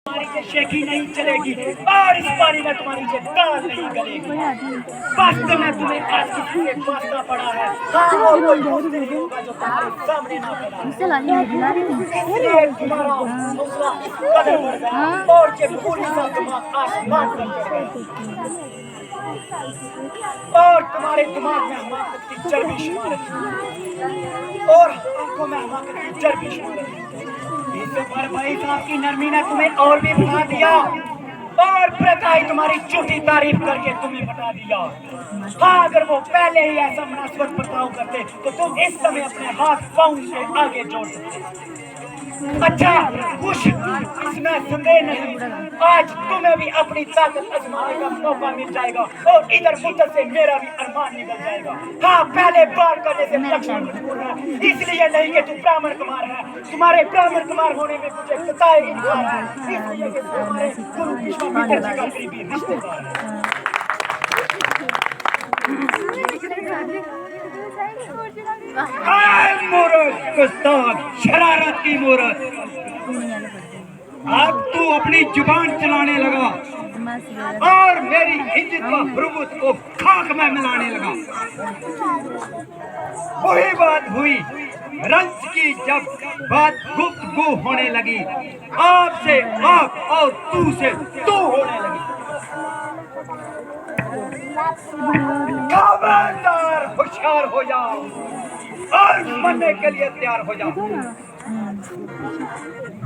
तुम्हारी ये शेखी नहीं चलेगी और इस पानी में तुम्हारी ये दाल नहीं गलेगी। बस मैं तुम्हें आज किसी से वास्ता पड़ा है। हाँ, वो कोई दोस्त नहीं होगा जो तुम्हारे सामने ना पड़ा। इसलिए तुम्हारा हौसला इस कदर बढ़ गया और ये पूरी सा दिमाग आसमान पर चढ़ गया और तुम्हारे दिमाग में हमाकत की चर्बी शुमार है और आंखों में हमाकत की चर्बी शुमार है। इससे पर भाई साहब की नरमी ने तुम्हें और भी बता दिया और प्रकाई तुम्हारी झूठी तारीफ करके तुम्हें बता दिया। हाँ, अगर वो पहले ही ऐसा मुनासिबत बर्ताव करते तो तुम इस समय अपने हाथ पांव से आगे जोड़ सकते। अच्छा, कुछ इसमें संदेह नहीं, आज तुम्हें भी अपनी ताकत आजमाने का मौका मिल जाएगा और इधर मुद्दत से मेरा भी अरमान निकल जाएगा। हाँ, पहले बार करने से लक्ष्मण मजबूर है, इसलिए नहीं कि तू ब्राह्मण कुमार है। तुम्हारे ब्राह्मण कुमार होने में मुझे बताए इंकार है, इसलिए कि तुम्हारे गुरु विश्वामित्र जी का करीबी रिश्तेदार है। मूर्ख, गुस्ताख, शरारती मूर्ख, अब तू अपनी जुबान चलाने लगा और मेरी इज्जत व हुर्मत को खाक में मिलाने लगा। वही बात हुई रंज की जब बात गुफ्तगू होने लगी, आप से आप और तू से तू होने लगी। खबरदार, होशियार हो जाओ और मरने के लिए तैयार हो जाओ।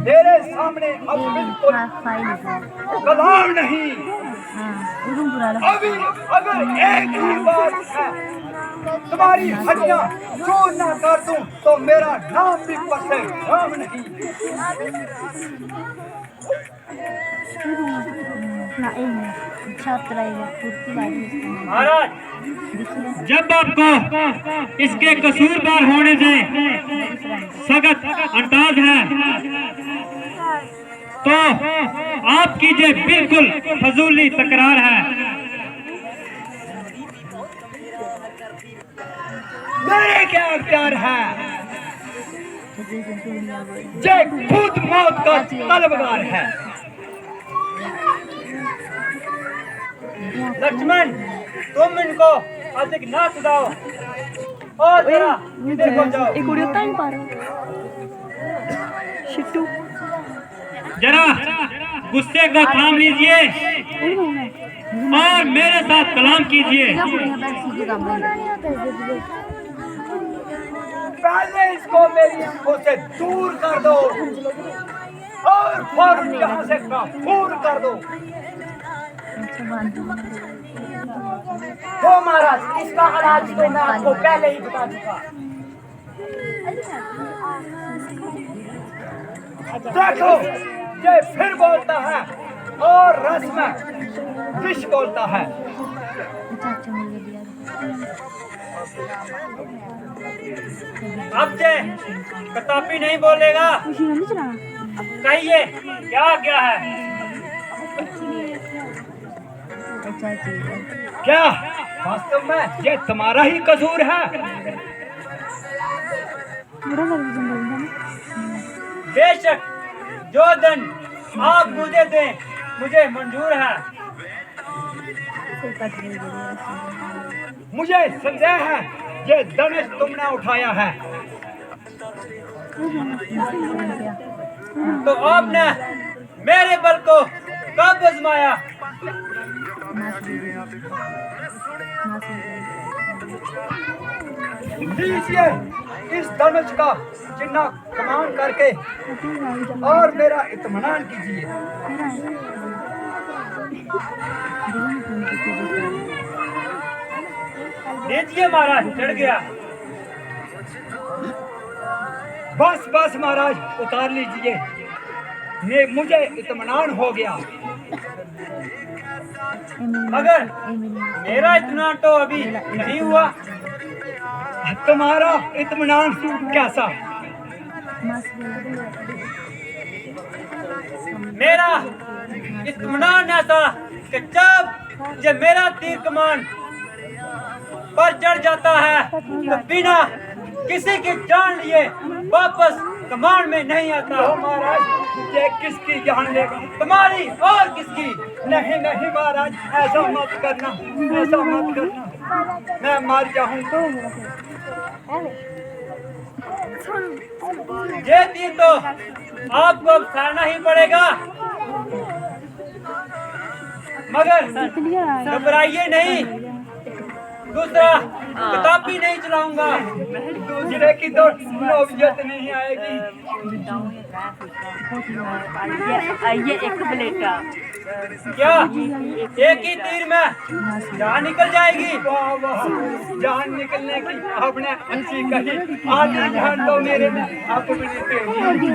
तेरे सामने अब बिल्कुल कलाम नहीं, अभी अगर एक ही बात है तुम्हारी हड्डियां चूर ना कर दूं तो मेरा नाम भी पसे राम नहीं। महाराज, जब आपको इसके कसूरवार होने से सख्त अंदाज है तो आपकी ये बिल्कुल फजूली तकरार है। मेरे क्या अख्तियार है, ये खुद मौत का तलबगार है। लक्ष्मण, तुम इनको अधिक ना सुधाओ और जरा देखो जाओ। जरा गुस्से को थाम लीजिए और मेरे साथ कलाम कीजिए। पहले इसको मेरी आंखों से दूर कर दो और फौरन यहाँ से काफूर कर दो। तो महाराज, इसका इलाज तो मैं आपको पहले ही बता चुका। देखो, ये फिर बोलता है और रस में विष बोलता है। अब जे कतापी नहीं बोलेगा, कहिए क्या है? क्या वास्तव में ये तुम्हारा ही कसूर है? बेशक, जो दंड आप मुझे दें मुझे मंजूर है। मुझे संदेह है ये धनुष तुमने उठाया है, तो आपने मेरे बल को कब आजमाया? लीजिए इस धनुष का चिन्ह कमान करके और मेरा इत्मीनान कीजिए। लीजिए महाराज, चढ़ गया। बस बस महाराज, उतार लीजिए, मुझे इत्मीनान हो गया। मगर मेरा इत्मीनान तो अभी नहीं हुआ। तुम्हारा इत्मीनान कैसा? मेरा इत्मीनान ऐसा कि जब ये मेरा तीर कमान पर चढ़ जाता है तो बिना किसी की जान लिए वापस कमांड में नहीं आता। तो महाराज ये किसकी जान लेगा? तुम्हारी और किसकी? नहीं नहीं महाराज, ऐसा मत करना, ऐसा मत करना, मैं मर जाऊं तो। ये तीर तो आपको अब सहना ही पड़ेगा, मगर घबराइए नहीं। दूसरा किताबी नहीं चलाऊंगा। दूसरे की तो नौबत नहीं आएगी। ये एक प्लेटा क्या एक ही तीर में जान निकल जाएगी? वाह वाह, जान निकलने की आपने अच्छी कही। आधी जान तो मेरे में अपनी तेरी।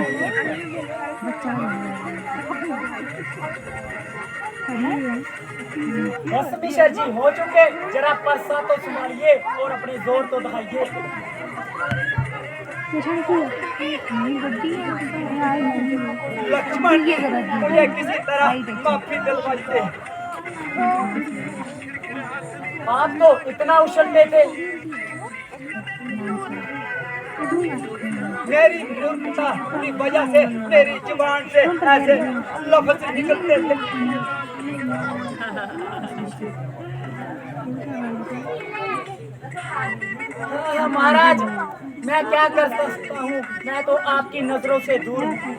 बस मिशर जी हो चुके, जरा परसा तो संभालिए और अपने जोर तो दिखाइए। लक्ष्मण जी मुझे किसी तरह माफी दिलवाइए। आप तो इतना उछलते थे, मेरी मूर्खता की वजह से मेरी जुबान से ऐसे लफ्ज निकलते थे। महाराज मैं क्या कर सकता हूँ, मैं तो आपकी नजरों से दूर हूँ,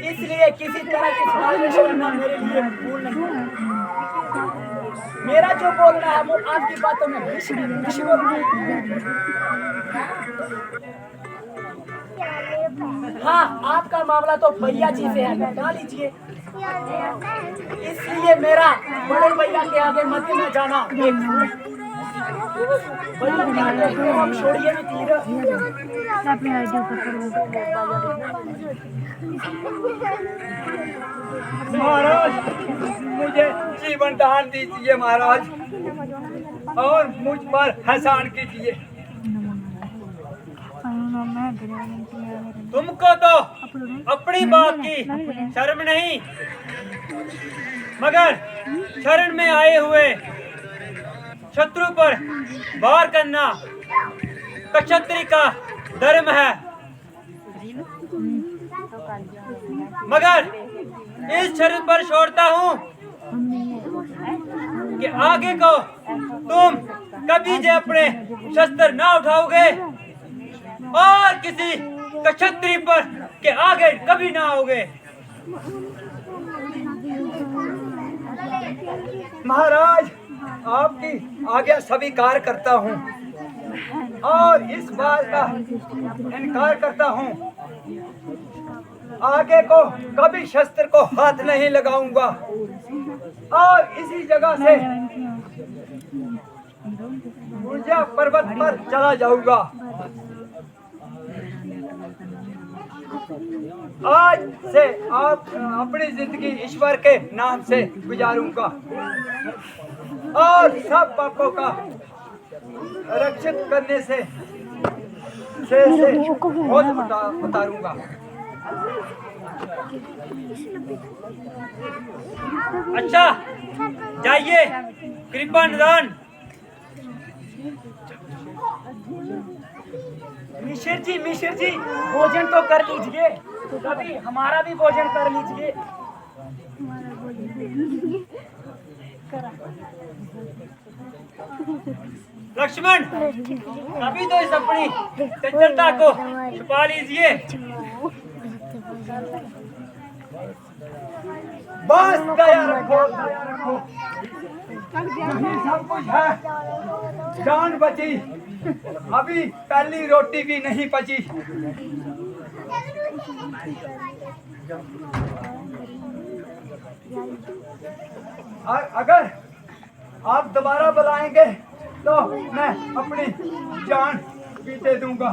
इसलिए किसी तरह की साजिश करना मेरे लिए भूल नहीं है। मेरा जो बोलना है वो आपकी बातों में हाँ, आपका मामला तो भैया जी से है, बता लीजिए। इसलिए मेरा बड़े भैया के आगे मत में जाना। भैया के आगे तो हम छोड़िए भी तीर। महाराज मुझे जीवन दान दीजिए महाराज, और मुझ पर एहसान कीजिए। तुमको तो अपनी बात की शर्म नहीं, मगर शरण में आए हुए शत्रु पर वार करना क्षत्रिय का धर्म है। मगर इस शरीर पर छोड़ता हूँ कि आगे को तुम कभी जे अपने शस्त्र ना उठाओगे और किसी क्षत्रिय पर के आगे कभी ना आओगे। महाराज आपकी आज्ञा स्वीकार करता हूँ और इस बात का इनकार करता हूँ, आगे को कभी शस्त्र को हाथ नहीं लगाऊंगा और इसी जगह से ऊर्जा पर्वत पर चला जाऊंगा। आज से आप अपनी जिंदगी ईश्वर के नाम से गुजारूंगा और सब पापों का रक्षित करने से बहुत उतारूंगा। अच्छा जाइए, कृपा निदान। मिश्र जी भोजन तो कर लीजिए, कभी हमारा भी भोजन कर लीजिए। लक्ष्मण अभी तो इस अपनी चंचलता को छुपा लीजिए। बस दया रखो, दया रखो, यही सब कुछ है। जान बची, अभी पहली रोटी भी नहीं पची। और अगर आप दोबारा बुलाएंगे तो मैं अपनी जान भी दे दूंगा।